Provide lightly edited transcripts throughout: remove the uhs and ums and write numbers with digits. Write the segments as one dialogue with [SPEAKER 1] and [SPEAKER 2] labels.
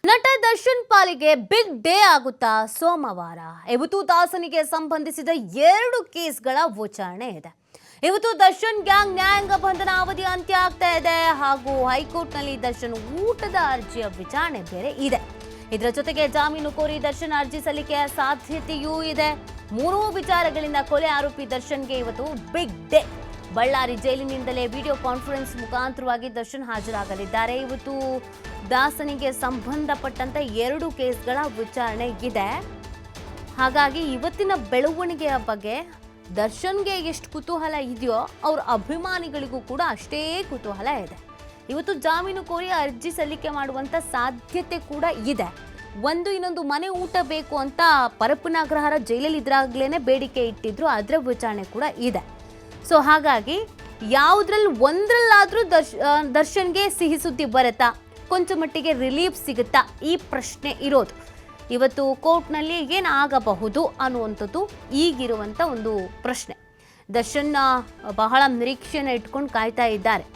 [SPEAKER 1] ನಟ ದರ್ಶನ್ ಪಾಲಿಗೆ big day ಆಗುತ್ತಾ ಸೋಮವಾರ. ಇವತ್ತು ದಾಸನಿಗೆ ಸಂಬಂಧಿಸಿದ 2 ಕೇಸ್ಗಳ ವಿಚಾರಣೆ ಇದೆ. ಇವತ್ತು ದರ್ಶನ್ ಗ್ಯಾಂಗ್ ನ್ಯಾಯಾಂಗ ಬಂಧನ ಅವಧಿ ಅಂತ್ಯ ಆಗ್ತಾ ಇದೆ ಹಾಗೂ ಹೈಕೋರ್ಟ್ನಲ್ಲಿ ದರ್ಶನ್ ಊಟದ ಅರ್ಜಿಯ ವಿಚಾರಣೆ ಬೇರೆ ಇದೆ. ಇದರ ಜೊತೆಗೆ ಜಾಮೀನು ಕೋರಿ ದರ್ಶನ್ ಅರ್ಜಿ ಸಲ್ಲಿಕೆಯ ಸಾಧ್ಯತೆಯೂ ಇದೆ. 3 ವಿಚಾರಗಳಿಂದ ಕೊಲೆ ಆರೋಪಿ ದರ್ಶನ್ಗೆ ಇವತ್ತು ಬಿಗ್ ಡೇ. ಬಳ್ಳಾರಿ ಜೈಲಿನಿಂದಲೇ ವಿಡಿಯೋ ಕಾನ್ಫರೆನ್ಸ್ ಮುಖಾಂತರವಾಗಿ ದರ್ಶನ್ ಹಾಜರಾಗಲಿದ್ದಾರೆ. ಇವತ್ತು ದಾಸನಿಗೆ ಸಂಬಂಧಪಟ್ಟಂತೆ 2 ಕೇಸ್ಗಳ ವಿಚಾರಣೆ ಇದೆ. ಹಾಗಾಗಿ ಇವತ್ತಿನ ಬೆಳವಣಿಗೆಯ ಬಗ್ಗೆ ದರ್ಶನ್ಗೆ ಎಷ್ಟು ಕುತೂಹಲ ಇದೆಯೋ ಅವ್ರ ಅಭಿಮಾನಿಗಳಿಗೂ ಕೂಡ ಅಷ್ಟೇ ಕುತೂಹಲ ಇದೆ. ಇವತ್ತು ಜಾಮೀನು ಕೋರಿ ಅರ್ಜಿ ಸಲ್ಲಿಕೆ ಮಾಡುವಂತ ಸಾಧ್ಯತೆ ಕೂಡ ಇದೆ. ಇನ್ನೊಂದು ಮನೆ ಊಟ ಬೇಕು ಅಂತ ಪರಪ್ಪನಗ್ರಹಾರ ಜೈಲಲ್ಲಿ ಇದ್ರಾಗ್ಲೇನೆ ಬೇಡಿಕೆ ಇಟ್ಟಿದ್ರು, ಅದರ ವಿಚಾರಣೆ ಕೂಡ ಇದೆ. ಸೊ ಹಾಗಾಗಿ ಒಂದರಲ್ಲಾದ್ರೂ ದರ್ಶನ್ಗೆ ಸಿಹಿ ಸುದ್ದಿ ಬರುತ್ತಾ, ಕೊಂಚ ಮಟ್ಟಿಗೆ ರಿಲೀಫ್ ಸಿಗುತ್ತಾ, ಈ ಪ್ರಶ್ನೆ ಇರೋದು. ಇವತ್ತು ಕೋರ್ಟ್ನಲ್ಲಿ ಏನಾಗಬಹುದು ಅನ್ನುವಂಥದ್ದು ಈಗಿರುವಂಥ ಒಂದು ಪ್ರಶ್ನೆ. ದರ್ಶನ್ ಬಹಳ ನಿರೀಕ್ಷೆಯನ್ನು ಇಟ್ಕೊಂಡು ಕಾಯ್ತಾ ಇದ್ದಾರೆ.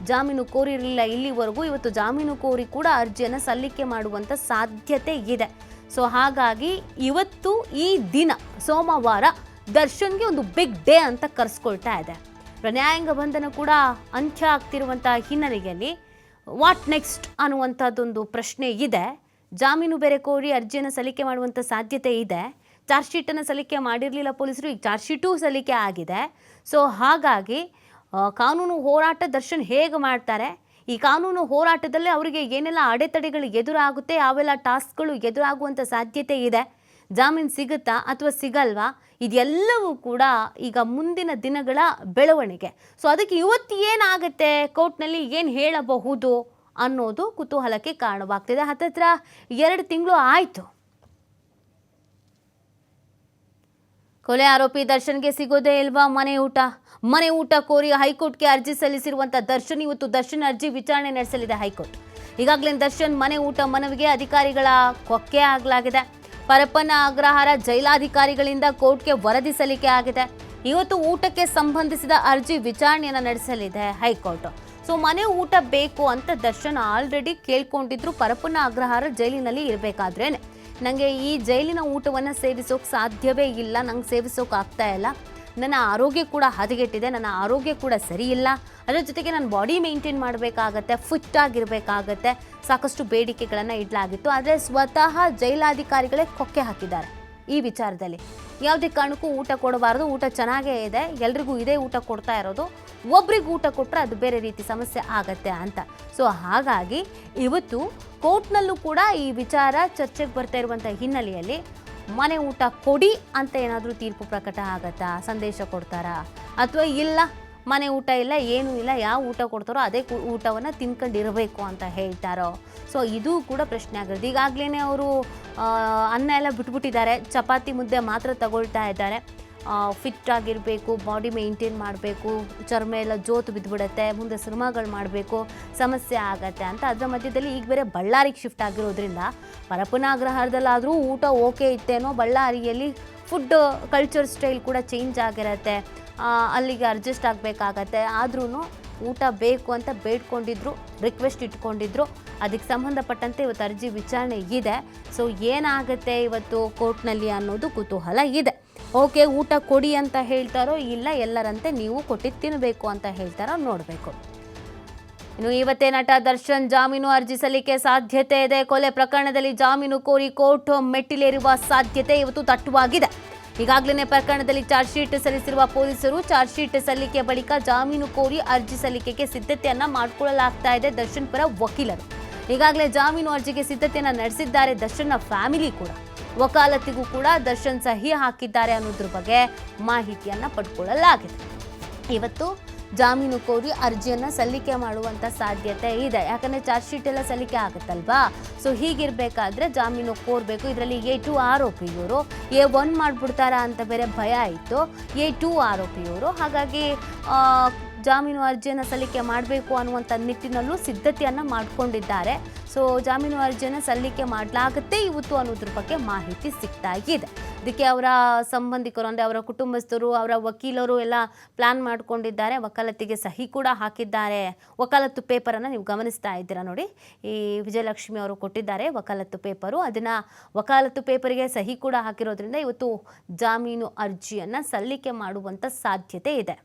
[SPEAKER 1] ಜಾಮೀನು ಕೋರಿರಲಿಲ್ಲ ಇಲ್ಲಿವರೆಗೂ, ಇವತ್ತು ಜಾಮೀನು ಕೋರಿ ಕೂಡ ಅರ್ಜಿಯನ್ನು ಸಲ್ಲಿಕೆ ಮಾಡುವಂಥ ಸಾಧ್ಯತೆ ಇದೆ. ಸೊ ಹಾಗಾಗಿ ಇವತ್ತು ಈ ದಿನ ಸೋಮವಾರ ದರ್ಶನ್ಗೆ ಒಂದು ಬಿಗ್ ಡೇ ಅಂತ ಕರೆಸ್ಕೊಳ್ತಾ ಇದೆ. ನ್ಯಾಯಾಂಗ ಬಂಧನ ಕೂಡ ಅಂತ್ಯ ಆಗ್ತಿರುವಂತಹ ಹಿನ್ನೆಲೆಯಲ್ಲಿ ವಾಟ್ ನೆಕ್ಸ್ಟ್ ಅನ್ನುವಂಥದ್ದೊಂದು ಪ್ರಶ್ನೆ ಇದೆ. ಜಾಮೀನು ಬೇರೆ ಕೋರಿ ಅರ್ಜಿಯನ್ನು ಸಲ್ಲಿಕೆ ಮಾಡುವಂಥ ಸಾಧ್ಯತೆ ಇದೆ. ಚಾರ್ಜ್ ಶೀಟನ್ನು ಸಲ್ಲಿಕೆ ಮಾಡಿರಲಿಲ್ಲ ಪೊಲೀಸರು, ಈಗ ಚಾರ್ಜ್ ಶೀಟೂ ಸಲ್ಲಿಕೆ ಆಗಿದೆ. ಸೊ ಹಾಗಾಗಿ ಕಾನೂನು ಹೋರಾಟ ದರ್ಶನ್ ಹೇಗೆ ಮಾಡ್ತಾರೆ, ಈ ಕಾನೂನು ಹೋರಾಟದಲ್ಲಿ ಅವರಿಗೆ ಏನೆಲ್ಲ ಅಡೆತಡೆಗಳು ಎದುರಾಗುತ್ತೆ, ಯಾವೆಲ್ಲ ಟಾಸ್ಕ್ಗಳು ಎದುರಾಗುವಂಥ ಸಾಧ್ಯತೆ ಇದೆ, ಜಾಮೀನು ಸಿಗುತ್ತಾ ಅಥವಾ ಸಿಗಲ್ವಾ, ಇದೆಲ್ಲವೂ ಕೂಡ ಈಗ ಮುಂದಿನ ದಿನಗಳ ಬೆಳವಣಿಗೆ. ಸೊ ಅದಕ್ಕೆ ಇವತ್ತು ಏನಾಗುತ್ತೆ, ಕೋರ್ಟ್ನಲ್ಲಿ ಏನು ಹೇಳಬಹುದು ಅನ್ನೋದು ಕುತೂಹಲಕ್ಕೆ ಕಾರಣವಾಗ್ತಿದೆ. ಹತ್ತತ್ರ 2 ತಿಂಗಳು ಆಯಿತು. ಕೊಲೆ ಆರೋಪಿ ದರ್ಶನ್ಗೆ ಸಿಗೋದೇ ಇಲ್ವಾ ಮನೆ ಊಟ ಕೋರಿ ಹೈಕೋರ್ಟ್ಗೆ ಅರ್ಜಿ ಸಲ್ಲಿಸಿರುವಂಥ ದರ್ಶನ್ ಇವತ್ತು ದರ್ಶನ್ ಅರ್ಜಿ ವಿಚಾರಣೆ ನಡೆಸಲಿದೆ ಹೈಕೋರ್ಟ್. ಈಗಾಗಲೇ ದರ್ಶನ್ ಮನೆ ಊಟ ಮನವಿಗೆ ಅಧಿಕಾರಿಗಳ ಕೊಕ್ಕೆ ಆಗಲಾಗಿದೆ. ಪರಪ್ಪನ ಅಗ್ರಹಾರ ಜೈಲಾಧಿಕಾರಿಗಳಿಂದ ಕೋರ್ಟ್ಗೆ ವರದಿ ಸಲ್ಲಿಕೆ ಆಗಿದೆ. ಇವತ್ತು ಊಟಕ್ಕೆ ಸಂಬಂಧಿಸಿದ ಅರ್ಜಿ ವಿಚಾರಣೆಯನ್ನು ನಡೆಸಲಿದೆ ಹೈಕೋರ್ಟ್. ಸೊ ಮನೆ ಊಟ ಬೇಕು ಅಂತ ದರ್ಶನ್ ಆಲ್ರೆಡಿ ಕೇಳ್ಕೊಂಡಿದ್ರು. ಪರಪ್ಪನ ಅಗ್ರಹಾರ ಜೈಲಿನಲ್ಲಿ ಇರಬೇಕಾದ್ರೇನೆ ನನಗೆ ಈ ಜೈಲಿನ ಊಟವನ್ನು ಸೇವಿಸೋಕೆ ಸಾಧ್ಯವೇ ಇಲ್ಲ, ನಂಗೆ ಸೇವಿಸೋಕೆ ಆಗ್ತಾ ಇಲ್ಲ, ನನ್ನ ಆರೋಗ್ಯ ಕೂಡ ಹದಗೆಟ್ಟಿದೆ, ನನ್ನ ಆರೋಗ್ಯ ಕೂಡ ಸರಿ ಇಲ್ಲ, ಅದರ ಜೊತೆಗೆ ನನ್ನ ಬಾಡಿ ಮೇಂಟೈನ್ ಮಾಡಬೇಕಾಗತ್ತೆ, ಫಿಟ್ ಆಗಿರಬೇಕಾಗತ್ತೆ, ಸಾಕಷ್ಟು ಬೇಡಿಕೆಗಳನ್ನು ಇಡಲಾಗಿತ್ತು. ಆದರೆ ಸ್ವತಃ ಜೈಲಾಧಿಕಾರಿಗಳೇ ಕೊಕ್ಕೆ ಹಾಕಿದ್ದಾರೆ ಈ ವಿಚಾರದಲ್ಲಿ. ಯಾವುದೇ ಕಾರಣಕ್ಕೂ ಊಟ ಕೊಡಬಾರ್ದು, ಊಟ ಚೆನ್ನಾಗೇ ಇದೆ, ಎಲ್ರಿಗೂ ಇದೇ ಊಟ ಕೊಡ್ತಾ ಇರೋದು, ಒಬ್ರಿಗೆ ಊಟ ಕೊಟ್ಟರೆ ಅದು ಬೇರೆ ರೀತಿ ಸಮಸ್ಯೆ ಆಗತ್ತೆ ಅಂತ. ಸೊ ಹಾಗಾಗಿ ಇವತ್ತು ಕೋರ್ಟ್ನಲ್ಲೂ ಕೂಡ ಈ ವಿಚಾರ ಚರ್ಚೆಗೆ ಬರ್ತಾ ಇರುವಂಥ ಹಿನ್ನೆಲೆಯಲ್ಲಿ ಮನೆ ಊಟ ಕೊಡಿ ಅಂತ ಏನಾದರೂ ತೀರ್ಪು ಪ್ರಕಟ ಆಗತ್ತಾ, ಸಂದೇಶ ಕೊಡ್ತಾರಾ, ಅಥವಾ ಇಲ್ಲ ಮನೆ ಊಟ ಇಲ್ಲ, ಏನೂ ಇಲ್ಲ, ಯಾವ ಊಟ ಕೊಡ್ತಾರೋ ಅದೇ ಊಟವನ್ನು ತಿನ್ಕೊಂಡಿರಬೇಕು ಅಂತ ಹೇಳ್ತಾರೋ. ಸೊ ಇದು ಕೂಡ ಪ್ರಶ್ನೆ ಆಗಿರೋದು. ಈಗಾಗಲೇ ಅವರು ಅನ್ನ ಎಲ್ಲ ಬಿಟ್ಬಿಟ್ಟಿದ್ದಾರೆ, ಚಪಾತಿ ಮುದ್ದೆ ಮಾತ್ರ ತಗೊಳ್ತಾ ಇದ್ದಾರೆ. ಫಿಟ್ ಆಗಿರಬೇಕು, ಬಾಡಿ ಮೇಂಟೈನ್ ಮಾಡಬೇಕು, ಚರ್ಮ ಎಲ್ಲ ಜೋತು ಬಿದ್ದುಬಿಡುತ್ತೆ, ಮುಂದೆ ಸಿನಿಮಾಗಳು ಮಾಡಬೇಕು, ಸಮಸ್ಯೆ ಆಗತ್ತೆ ಅಂತ. ಅದರ ಮಧ್ಯದಲ್ಲಿ ಈಗ ಬೇರೆ ಬಳ್ಳಾರಿಗೆ ಶಿಫ್ಟ್ ಆಗಿರೋದ್ರಿಂದ ಪರಪ್ಪನ ಅಗ್ರಹಾರದಲ್ಲಾದರೂ ಊಟ ಓಕೆ ಇತ್ತೇನೋ, ಬಳ್ಳಾರಿಯಲ್ಲಿ ಫುಡ್ ಕಲ್ಚರ್ ಸ್ಟೈಲ್ ಕೂಡ ಚೇಂಜ್ ಆಗಿರುತ್ತೆ, ಅಲ್ಲಿಗೆ ಅಡ್ಜಸ್ಟ್ ಆಗಬೇಕಾಗತ್ತೆ. ಆದ್ರೂ ಊಟ ಬೇಕು ಅಂತ ಬೇಡ್ಕೊಂಡಿದ್ರು, ರಿಕ್ವೆಸ್ಟ್ ಇಟ್ಕೊಂಡಿದ್ರು. ಅದಕ್ಕೆ ಸಂಬಂಧಪಟ್ಟಂತೆ ಇವತ್ತು ಅರ್ಜಿ ವಿಚಾರಣೆ ಇದೆ. ಸೊ ಏನಾಗುತ್ತೆ ಇವತ್ತು ಕೋರ್ಟ್ನಲ್ಲಿ ಅನ್ನೋದು ಕುತೂಹಲ ಇದೆ. ಓಕೆ, ಊಟ ಕೊಡಿ ಅಂತ ಹೇಳ್ತಾರೋ, ಇಲ್ಲ ಎಲ್ಲರಂತೆ ನೀವು ಕೊಟ್ಟಿದ್ದು ತಿನ್ನಬೇಕು ಅಂತ ಹೇಳ್ತಾರೋ ನೋಡಬೇಕು. ಇನ್ನು ಇವತ್ತೇ ನಟ ದರ್ಶನ್ ಜಾಮೀನು ಅರ್ಜಿ ಸಲ್ಲಿಕೆ ಸಾಧ್ಯತೆ ಇದೆ. ಕೊಲೆ ಪ್ರಕರಣದಲ್ಲಿ ಜಾಮೀನು ಕೋರಿ ಕೋರ್ಟ್ ಮೆಟ್ಟಿಲೇರುವ ಸಾಧ್ಯತೆ ಇವತ್ತು ದಟ್ಟವಾಗಿದೆ. ಈಗಾಗಲೇ ಪ್ರಕರಣದಲ್ಲಿ ಚಾರ್ಜ್ ಶೀಟ್ ಸಲ್ಲಿಸಿರುವ ಪೊಲೀಸರು ಚಾರ್ಜ್ ಶೀಟ್ ಸಲ್ಲಿಕೆ ಬಳಿಕ ಜಾಮೀನು ಕೋರಿ ಅರ್ಜಿ ಸಲ್ಲಿಕೆಗೆ ಸಿದ್ಧತೆಯನ್ನ ಮಾಡಿಕೊಳ್ಳಲಾಗ್ತಾ ಇದೆ. ದರ್ಶನ್ ಪರ ವಕೀಲರು ಈಗಾಗಲೇ ಜಾಮೀನು ಅರ್ಜಿಗೆ ಸಿದ್ಧತೆಯನ್ನ ನಡೆಸಿದ್ದಾರೆ. ದರ್ಶನ್ನ ಫ್ಯಾಮಿಲಿ ಕೂಡ ವಕಾಲತಿಗೂ ಕೂಡ ದರ್ಶನ್ ಸಹಿ ಹಾಕಿದ್ದಾರೆ ಅನ್ನೋದ್ರ ಬಗ್ಗೆ ಮಾಹಿತಿಯನ್ನ ಪಡ್ಕೊಳ್ಳಲಾಗಿದೆ. ಇವತ್ತು ಜಾಮೀನು ಕೋರಿ ಅರ್ಜಿಯನ್ನು ಸಲ್ಲಿಕೆ ಮಾಡುವಂಥ ಸಾಧ್ಯತೆ ಇದೆ. ಯಾಕಂದರೆ ಚಾರ್ಜ್ ಶೀಟ್ ಎಲ್ಲ ಸಲ್ಲಿಕೆ ಆಗುತ್ತಲ್ವಾ. ಸೊ ಹೀಗಿರಬೇಕಾದ್ರೆ ಜಾಮೀನು ಕೋರಬೇಕು. ಇದರಲ್ಲಿ A2 ಆರೋಪಿಯವರು A1 ಮಾಡಿಬಿಡ್ತಾರಾ ಅಂತ ಬೇರೆ ಭಯ ಇತ್ತು. A2 ಆರೋಪಿಯವರು, ಹಾಗಾಗಿ ಜಾಮೀನು ಅರ್ಜಿಯನ್ನು ಸಲ್ಲಿಕೆ ಮಾಡಬೇಕು ಅನ್ನುವಂಥ ನಿಟ್ಟಿನಲ್ಲೂ ಸಿದ್ಧತೆಯನ್ನು ಮಾಡಿಕೊಂಡಿದ್ದಾರೆ. ಸೊ ಜಾಮೀನು ಅರ್ಜಿಯನ್ನು ಸಲ್ಲಿಕೆ ಮಾಡಲಾಗುತ್ತೆ ಇವತ್ತು ಅನ್ನೋದ್ರ ಬಗ್ಗೆ ಮಾಹಿತಿ ಸಿಗ್ತಾ ಇದೆ. ಇದಕ್ಕೆ ಅವರ ಸಂಬಂಧಿಕರು ಅಂದರೆ ಅವರ ಕುಟುಂಬಸ್ಥರು, ಅವರ ವಕೀಲರು ಎಲ್ಲ ಪ್ಲಾನ್ ಮಾಡ್ಕೊಂಡಿದ್ದಾರೆ. ವಕಾಲತ್ತಿಗೆ ಸಹಿ ಕೂಡ ಹಾಕಿದ್ದಾರೆ. ವಕಾಲತ್ತು ಪೇಪರನ್ನು ನೀವು ಗಮನಿಸ್ತಾ ಇದ್ದೀರಾ ನೋಡಿ, ಈ ವಿಜಯಲಕ್ಷ್ಮಿ ಅವರು ಕೊಟ್ಟಿದ್ದಾರೆ ವಕಾಲತ್ತು ಪೇಪರು. ಅದನ್ನು ವಕಾಲತ್ತು ಪೇಪರಿಗೆ ಸಹಿ ಕೂಡ ಹಾಕಿರೋದ್ರಿಂದ ಇವತ್ತು ಜಾಮೀನು ಅರ್ಜಿಯನ್ನು ಸಲ್ಲಿಕೆ ಮಾಡುವಂಥ ಸಾಧ್ಯತೆ ಇದೆ.